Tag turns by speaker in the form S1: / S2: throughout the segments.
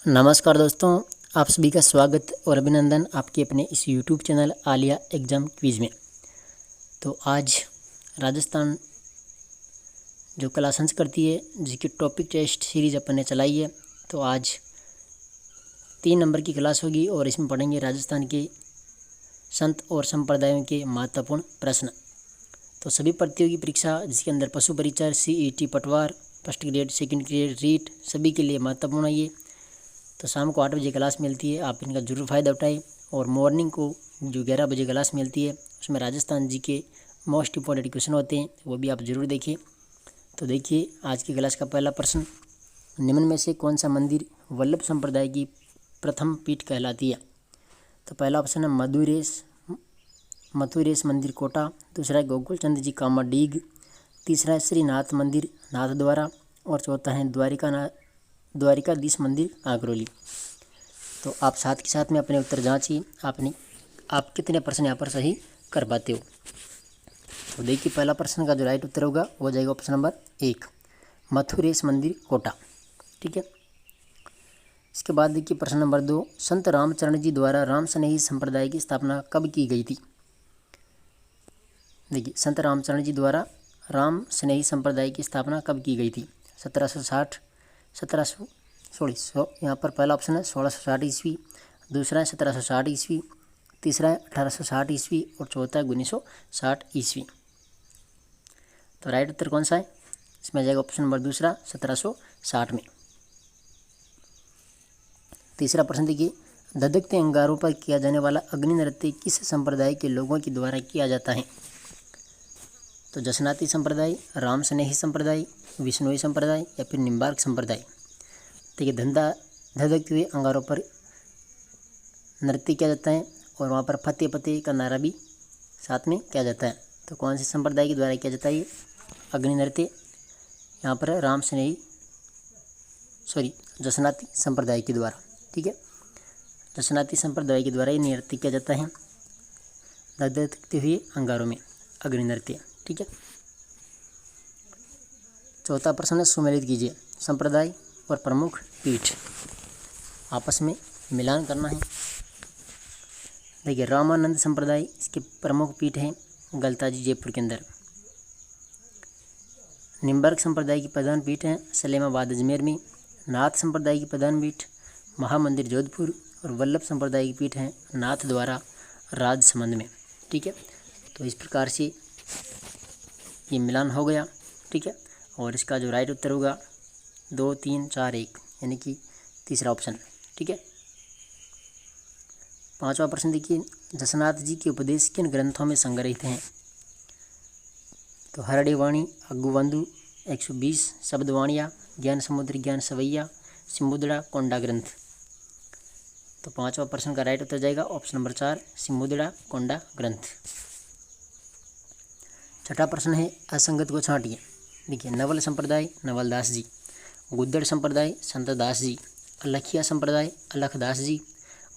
S1: नमस्कार दोस्तों, आप सभी का स्वागत और अभिनंदन आपके अपने इस YouTube channel Alia exam quiz में। तो आज राजस्थान जो कला संस्कृति है जिसकी टॉपिक टेस्ट सीरीज़ अपन ने चलाई है, तो आज 3 नंबर की क्लास होगी और इसमें पढ़ेंगे राजस्थान के संत और संप्रदायों के महत्वपूर्ण प्रश्न। तो सभी प्रतियोगी परीक्षा जिसके अंदर पशु परिचर, CET, Patwar, first grade, second grade, REET सभी के लिए महत्वपूर्ण है ये। तो शाम को 8 बजे क्लास मिलती है, आप इनका जरूर फ़ायदा उठाएं। और मॉर्निंग को जो 11 बजे क्लास मिलती है उसमें राजस्थान जी के मोस्ट इम्पॉर्टेंट क्वेश्चन होते हैं, वो भी आप ज़रूर देखिए। तो देखिए आज की क्लास का पहला प्रश्न, निम्न में से कौन सा मंदिर वल्लभ संप्रदाय की प्रथम पीठ कहलाती है? तो पहला ऑप्शन है मथुरेश मंदिर कोटा, दूसरा है गोकुल चंद जी कामाडीग, तीसरा है श्रीनाथ मंदिर नाथद्वारा और चौथा है द्वारिकाधीश मंदिर कांकरोली। तो आप साथ के साथ में अपने उत्तर जांचिए, आप कितने प्रश्न यहाँ पर सही कर पाते हो। तो देखिए पहला प्रश्न का जो राइट उत्तर होगा वो जाएगा ऑप्शन नंबर 1, मथुरेश मंदिर कोटा। ठीक है। इसके बाद देखिए प्रश्न नंबर 2, संत रामचरण जी द्वारा राम स्नेही संप्रदाय की स्थापना कब की गई थी? देखिए संत रामचरण जी द्वारा राम स्नेही संप्रदाय की स्थापना कब की गई थी? 1760 यहाँ पर पहला ऑप्शन है 1660 ईस्वी, दूसरा है 1760 ईस्वी, तीसरा है 1860 ईस्वी और चौथा है 1960 ईस्वी। तो राइट उत्तर कौन सा है? इसमें आ जाएगा ऑप्शन नंबर दूसरा 1760 में। तीसरा प्रश्न देखिए, धधकते अंगारों पर किया जाने वाला अग्नि नृत्य किस संप्रदाय के लोगों के द्वारा किया जाता है? तो जसनाती संप्रदाय, राम स्नेही संप्रदाय, विष्णुई संप्रदाय या फिर निम्बार्क संप्रदाय। देखिए धधकते हुए अंगारों पर नृत्य किया जाता है और वहाँ पर फतेह फतेह का नारा भी साथ में किया जाता है। तो कौन से संप्रदाय के द्वारा किया जाता है ये अग्नि नृत्य? यहाँ पर है जसनाती संप्रदाय के द्वारा। ठीक है, जसनाती संप्रदाय के द्वारा ये नृत्य किया जाता है, धधकते हुए अंगारों में अग्नि नृत्य। ठीक है। चौथा प्रश्न है सुमेलित कीजिए, संप्रदाय और प्रमुख पीठ आपस में मिलान करना है। देखिए रामानंद संप्रदाय इसके प्रमुख पीठ हैं गलताजी जयपुर के अंदर। निम्बर्क संप्रदाय की प्रधान पीठ है सलेमाबाद अजमेर में। नाथ संप्रदाय की प्रधान पीठ महामंदिर जोधपुर और वल्लभ संप्रदाय की पीठ है नाथद्वारा राजसमंद में। ठीक है, तो इस प्रकार से ये मिलान हो गया। ठीक है, और इसका जो राइट उत्तर होगा 2, 3, 4, 1 यानी कि तीसरा ऑप्शन। ठीक है। पांचवा प्रश्न देखिए, जसनाथ जी के उपदेश किन ग्रंथों में संग्रहित हैं? तो हरड़ी वाणी, अग्गुवंधु, 120 शब्दवाणियाँ, ज्ञान समुद्र, ज्ञान सवैया, सिमुद्रा, कोंडा ग्रंथ। तो पांचवा प्रश्न का राइट उत्तर जाएगा ऑप्शन नंबर 4, सिमुद्रा कोंडा ग्रंथ। छठा प्रश्न है असंगत को छांटिए। देखिए नवल संप्रदाय नवलदास जी, गुद्दड़ संप्रदाय संतदास जी, अलखिया संप्रदाय अलखदास जी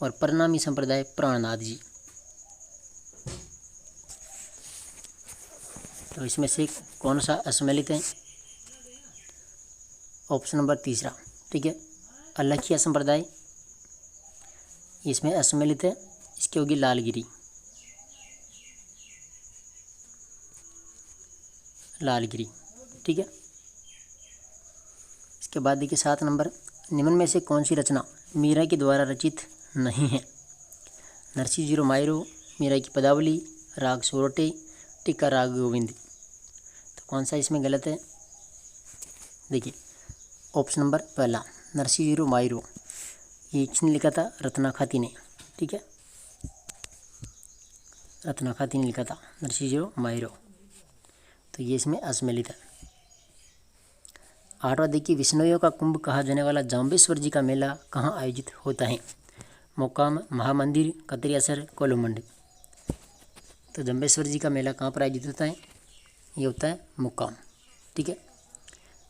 S1: और प्रणामी संप्रदाय प्राणनाथ जी। तो इसमें से कौन सा असम्मिलित है? ऑप्शन नंबर तीसरा। ठीक है, अलखिया संप्रदाय इसमें असम्मिलित है, इसकी होगी लालगिरी। ठीक है। इसके बाद देखिए 7 नंबर, निम्न में से कौन सी रचना मीरा के द्वारा रचित नहीं है? नरसिंह जीरो मायरो, मीरा की पदावली, राग सोरठे, टीका राग गोविंद। तो कौन सा इसमें गलत है? देखिए ऑप्शन नंबर पहला नरसिंह जीरो मायरो, ये किसने लिखा था? रत्ना खाती ने। ठीक है, रत्ना खाती ने लिखा था नरसिंह जीरो मायरो, तो ये इसमें असम्मिलित है। 8वां देखिए, विष्णुइयों का कुंभ कहा जाने वाला जाम्बेश्वर जी का मेला कहाँ आयोजित होता है? मोकाम, महामंदिर, कतरियासर, कोलुमंड। तो जाम्बेश्वर जी का मेला कहाँ पर आयोजित होता है? ये होता है मुक्काम। ठीक है,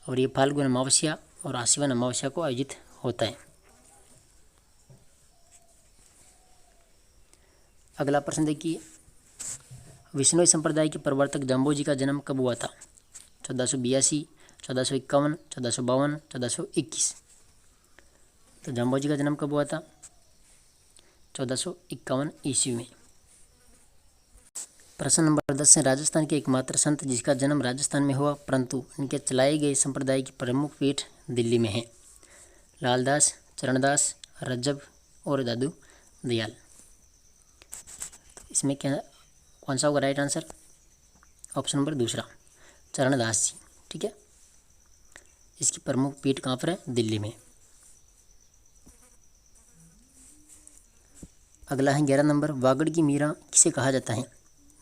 S1: और ये फाल्गुन अमावस्या और आश्विन अमावस्या को आयोजित होता है। अगला प्रश्न देखिए, विष्णुई संप्रदाय के प्रवर्तक जम्बोजी का जन्म कब हुआ था? 1482, 1451, 1452, 1421। तो जाम्बो जी का जन्म कब हुआ था? 1451 ईस्वी में। प्रश्न नंबर 10 है, राजस्थान के एकमात्र संत जिसका जन्म राजस्थान में हुआ परंतु इनके चलाए गए संप्रदाय की प्रमुख पीठ दिल्ली में है। लालदास, चरणदास, रज्जब और दादू दयाल। इसमें क्या कौन सा होगा राइट आंसर? ऑप्शन नंबर दूसरा, चरणदास जी। ठीक है, इसकी प्रमुख पीठ कहाँ पर है? दिल्ली में। अगला है 11 नंबर, वागड़ की मीरा किसे कहा जाता है?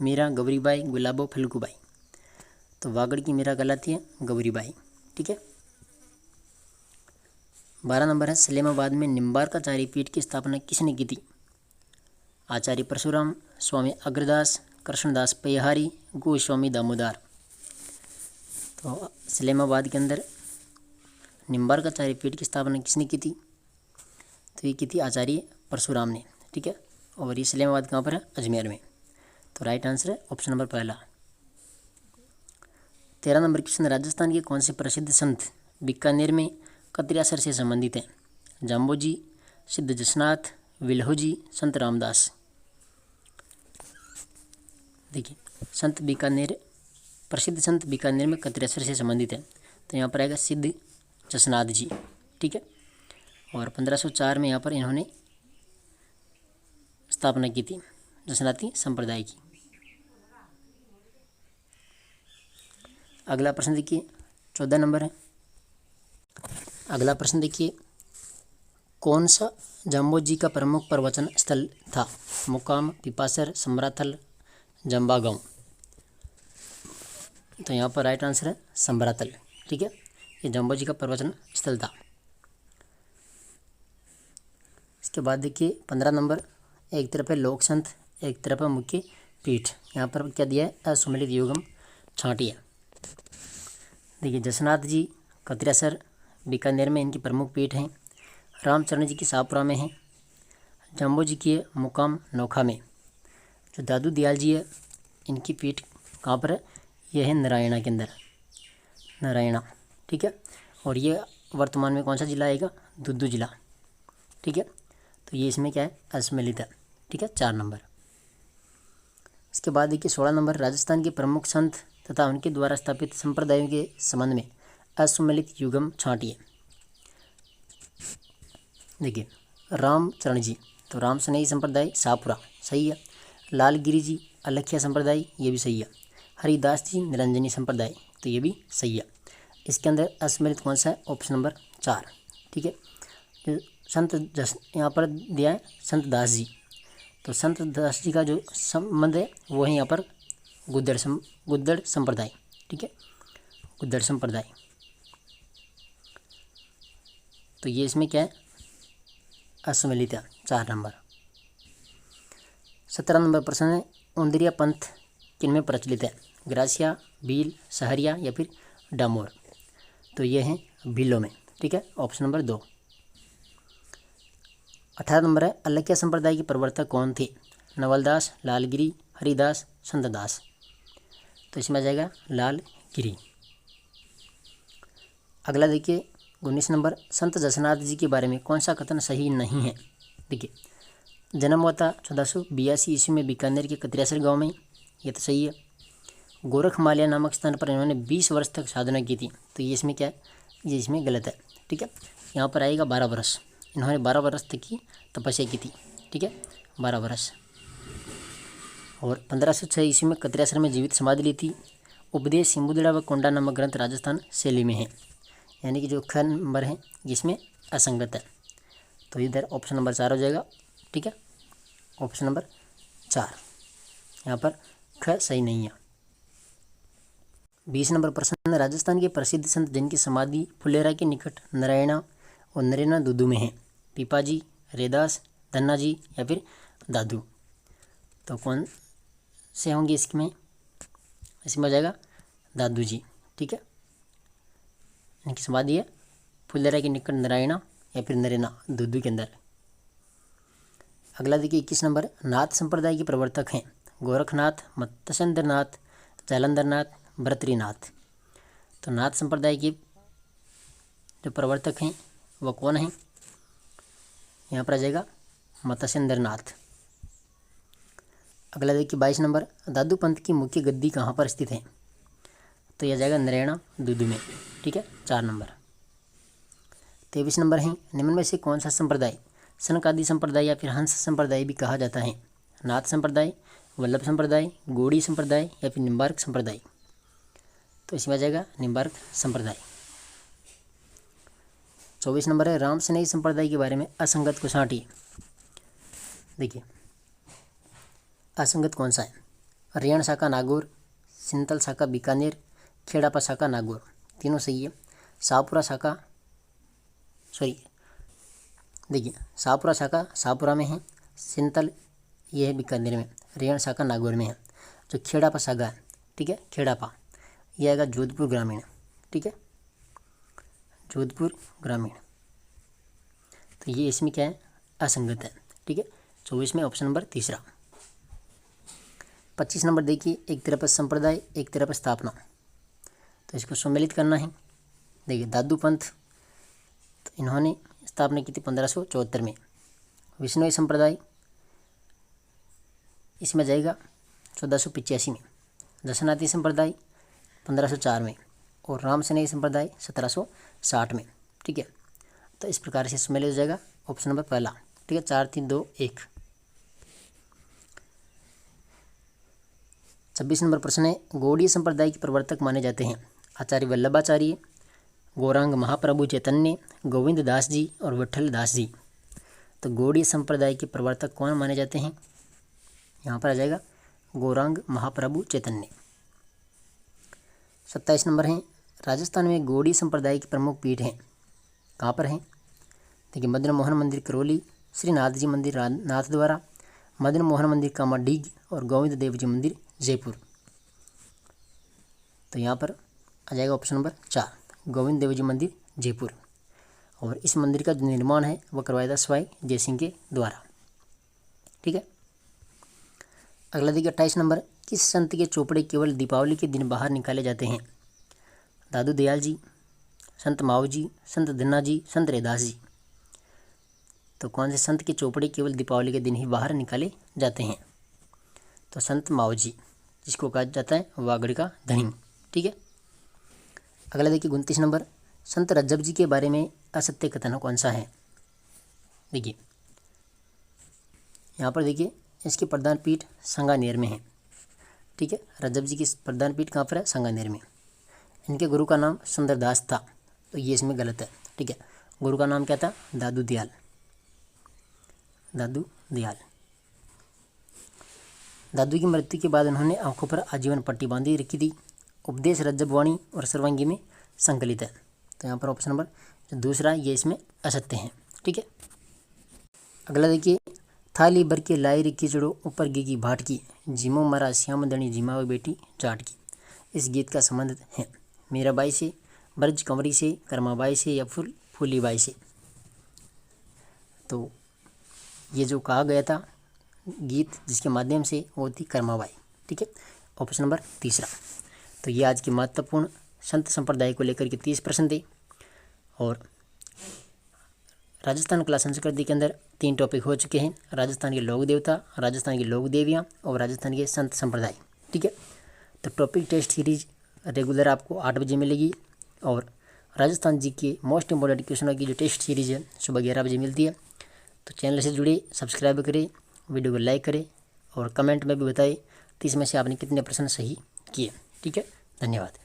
S1: मीरा, गौरीबाई, गुलाबो, फल्गुबाई। तो वागड़ की मीरा कहलाती है गौरीबाई। ठीक है। 12 नंबर है, सलेमाबाद में निम्बार्काचार्य पीठ की स्थापना किसने की थी? आचार्य परशुराम, स्वामी अग्रदास, कृष्णदास पयहारी, गोस्वामी दामोदर। तो सलेमाबाद के अंदर निम्बार्काचार्य पीठ की स्थापना किसने की थी? तो ये की थी आचार्य परशुराम ने। ठीक है, और ये सलेमाबाद कहाँ पर है? अजमेर में। तो राइट आंसर है ऑप्शन नंबर पहला। 13 नंबर क्वेश्चन, राजस्थान के कौन से प्रसिद्ध संत बीकानेर में कत्रियासर से संबंधित हैं? जाम्बोजी, सिद्ध जसनाथ, विल्होजी, संत रामदास। देखिए, संत बीकानेर, प्रसिद्ध संत बीकानेर में कत्रियासर से संबंधित है, तो यहाँ पर आएगा सिद्ध जसनाथ जी। ठीक है, और 1504 में यहाँ पर इन्होंने स्थापना की थी जसनाती संप्रदाय की। अगला प्रश्न देखिए, 14 नंबर है। अगला प्रश्न देखिए, कौन सा जाम्बोजी का प्रमुख प्रवचन स्थल था? मुकाम, पिपासर, समराथल, जंबागांव। तो यहाँ पर राइट आंसर है समराथल। ठीक है, ये जाम्बोजी का प्रवचन स्थल था। इसके बाद देखिए 15 नंबर, एक तरफ है लोक संत, एक तरफ है मुख्य पीठ। यहाँ पर क्या दिया है? असुमेलित युगम छांटिया। देखिए, जसनाथ जी कत्रियासर बीकानेर में इनकी प्रमुख पीठ हैं। रामचरण जी की शाहपुरा में है। जाम्बो जी की है मुकाम नोखा में। जो दादू दयाल जी है इनकी पीठ कहाँ पर है? यह है नारायणा के अंदर, नारायणा। ठीक है, और ये वर्तमान में कौन सा जिला आएगा? दुद्दू जिला। ठीक है, तो ये इसमें क्या है? असम्मिलित है। ठीक है, 4 नंबर। इसके बाद देखिए 16 नंबर, राजस्थान के प्रमुख संत तथा उनके द्वारा स्थापित संप्रदायों के संबंध में असम्मिलित युगम छांटिए। देखिए, रामचरण जी, तो राम सनेही संप्रदाय शाहपुरा, सही है। लालगिरी जी अलखिया संप्रदाय, ये भी सही है। हरिदास जी निरंजनी संप्रदाय, तो ये भी सही है। इसके अंदर असम्मिलित कौन सा है? Option number 4। ठीक है, जो संत यहाँ पर दिया है संत दास जी, तो संत दास जी का जो संबंध है वो है यहाँ पर गुद्दड़ संप्रदाय। ठीक है, गुद्दड़ संप्रदाय, तो ये इसमें क्या है? असम्मिलित है, 4 नंबर। 17 नंबर प्रश्न है, उंदरिया पंथ किन में प्रचलित है? ग्रासिया, भील, सहरिया या फिर डामोर। तो ये है भीलों में। ठीक है, ऑप्शन नंबर 2। 18 नंबर है, अलखिया संप्रदाय के प्रवर्तक कौन थे? नवलदास, लालगिरी, हरिदास, संतदास। तो इसमें आ जाएगा लालगिरी। अगला देखिए 19 नंबर, संत जसनाथ जी के बारे में कौन सा कथन सही नहीं है? देखिए, जन्म हुआ था 1482 ईस्वी में बीकानेर के कत्रियासर गांव में, ये तो सही है। गोरखमालिया नामक स्थान पर इन्होंने 20 वर्ष तक साधना की थी, तो ये इसमें क्या है? ये इसमें गलत है। ठीक है, यहाँ पर आएगा 12 वर्ष। इन्होंने 12 वर्ष तक की तपस्या की थी। ठीक है, 12 वर्ष। और 1506 ईस्वी में कत्रियासर में जीवित समाधि ली थी। उपदेश सिंबुदड़ा व कोंडा नामक ग्रंथ राजस्थान शैली में है, यानी कि जो ख नंबर है जिसमें असंगत है, तो इधर ऑप्शन नंबर 4 हो जाएगा। ठीक है, ऑप्शन नंबर 4, यहाँ पर ख सही नहीं है। 20 नंबर प्रश्न, राजस्थान के प्रसिद्ध संत जिनकी समाधि फुलेरा के निकट नारायणा और नरेना दुदू में है? पीपाजी, रेदास, धन्ना जी या फिर दादू। तो कौन से होंगे इसमें? इसमें हो जाएगा दादू जी। ठीक है, इनकी समाधि है फुलेरा के निकट नारायणा या फिर नरेना दुदू के अंदर। अगला देखिए 21 नंबर, नाथ संप्रदाय के प्रवर्तक हैं गोरखनाथ, मत्स्येंद्रनाथ, जालंधरनाथ, भर्तृनाथ। तो नाथ संप्रदाय के जो प्रवर्तक हैं वो कौन हैं? यहाँ पर आ जाएगा मत्स्येंद्र नाथ। अगला देखिए 22 नंबर, दादू पंत की मुख्य गद्दी कहाँ पर स्थित है? तो यह जाएगा नरेणा दूदू में। ठीक है, 4 नंबर। 23 नंबर है, निम्न में से कौन सा संप्रदाय सनकादि संप्रदाय या फिर हंस संप्रदाय भी कहा जाता है? नाथ संप्रदाय, वल्लभ संप्रदाय, गौड़ी संप्रदाय या फिर निम्बार्क संप्रदाय? तो इसमें आ जाएगा निम्बार्क संप्रदाय। 24 नंबर है, राम सनेही संप्रदाय के बारे में असंगत को छांटिए। देखिए असंगत कौन सा है? रेण शाखा नागौर, सिंतल शाखा बीकानेर, खेड़ापा शाखा नागौर, तीनों सही है। शाहपुरा शाखा देखिए शाहपुरा शाखा शाहपुरा में है, सिंतल ये है बीकानेर में, रेण शाखा नागौर में है। जो खेड़ापा शाखा है, ठीक है, खेड़ापा यह आएगा जोधपुर ग्रामीण। ठीक है, जोधपुर ग्रामीण। तो ये इसमें क्या है? असंगत है। ठीक है, 24 में ऑप्शन नंबर तीसरा। 25 नंबर देखिए, एक तरफ संप्रदाय एक तरफ स्थापना, तो इसको सम्मिलित करना है। देखिए दादू पंथ, तो इन्होंने स्थापना की थी 1574 में। विष्णुई संप्रदाय इसमें जाएगा 1485 में। दशनाथी संप्रदाय 1504 में और राम सनेही संप्रदाय 1760 में। ठीक है, तो इस प्रकार से सम्मिलित हो जाएगा ऑप्शन नंबर पहला। ठीक है, 4 3 2 1। 26 नंबर प्रश्न है, गौड़ीय संप्रदाय के प्रवर्तक माने जाते हैं आचार्य वल्लभाचार्य, गौरांग महाप्रभु चैतन्य, गोविंद दास जी और विठल दास जी। तो गौड़ीय संप्रदाय के प्रवर्तक कौन माने जाते हैं? यहाँ पर आ जाएगा गौरांग महाप्रभु चैतन्य। 27 नंबर है, राजस्थान में गौड़ीय संप्रदाय के प्रमुख पीठ हैं, कहाँ पर हैं? देखिए मदन मोहन मंदिर करौली, श्री नाथ जी मंदिर नाथद्वारा, मदन मोहन मंदिर कामाडीग और गोविंद देव जी मंदिर जयपुर। तो यहाँ पर आ जाएगा ऑप्शन नंबर 4, गोविंद देव जी मंदिर जयपुर। और इस मंदिर का जो निर्माण है वह करवाया था सवाई जयसिंह के द्वारा। ठीक है, अगला देखिए 28 नंबर, किस संत के चोपड़े केवल दीपावली के दिन बाहर निकाले जाते हैं? दादू दयाल जी, संत माऊ जी, संत धन्ना जी, संत रैदास जी। तो कौन से संत के चोपड़े केवल दीपावली के दिन ही बाहर निकाले जाते हैं? तो संत माऊ जी, जिसको कहा जाता है वागड़ का धनी। ठीक है, अगला देखिए 29 नंबर, संत रज्जब जी के बारे में असत्य कथन कौन सा है? देखिए यहाँ पर देखिए इसकी प्रधान पीठ संगानेर में है। ठीक है, रज्जब जी की प्रधान पीठ कहाँ पर है? संगानेर में। इनके गुरु का नाम सुंदरदास था, तो ये इसमें गलत है। ठीक है, गुरु का नाम क्या था? दादू दयाल। दादू दयाल। दादू की मृत्यु के बाद उन्होंने आंखों पर आजीवन पट्टी बांधी रखी थी। उपदेश रज्जब वाणी और सर्वांगी में संकलित है। तो यहाँ पर ऑप्शन नंबर जो दूसरा ये इसमें असत्य है। ठीक है, अगला देखिए, थाली भर के लाई री खिचड़ो ऊपर गिगी भाट की, जिमो मरा श्याम दणी जिमा बेटी जाट की। इस गीत का संबंध है मीराबाई से, ब्रज कंवरी से, कर्माबाई से या फूली बाई से। तो ये जो कहा गया था गीत जिसके माध्यम से वो थी कर्माबाई। ठीक है, ऑप्शन नंबर तीसरा। तो ये आज के महत्वपूर्ण संत संप्रदाय को लेकर के 30 प्रश्न थे। और राजस्थान कला संस्कृति के अंदर 3 टॉपिक हो चुके हैं, राजस्थान के लोक देवता, राजस्थान की लोक देवियाँ और राजस्थान के संत संप्रदाय। ठीक है, तो टॉपिक टेस्ट सीरीज रेगुलर आपको 8 बजे मिलेगी और राजस्थान जी के मोस्ट इम्पोर्टेंट क्वेश्चनों की जो टेस्ट सीरीज है सुबह 11 बजे मिलती है। तो चैनल से जुड़े, सब्सक्राइब करें, वीडियो को लाइक करें और कमेंट में भी बताएं 30 में से आपने कितने प्रश्न सही किए। ठीक है, धन्यवाद।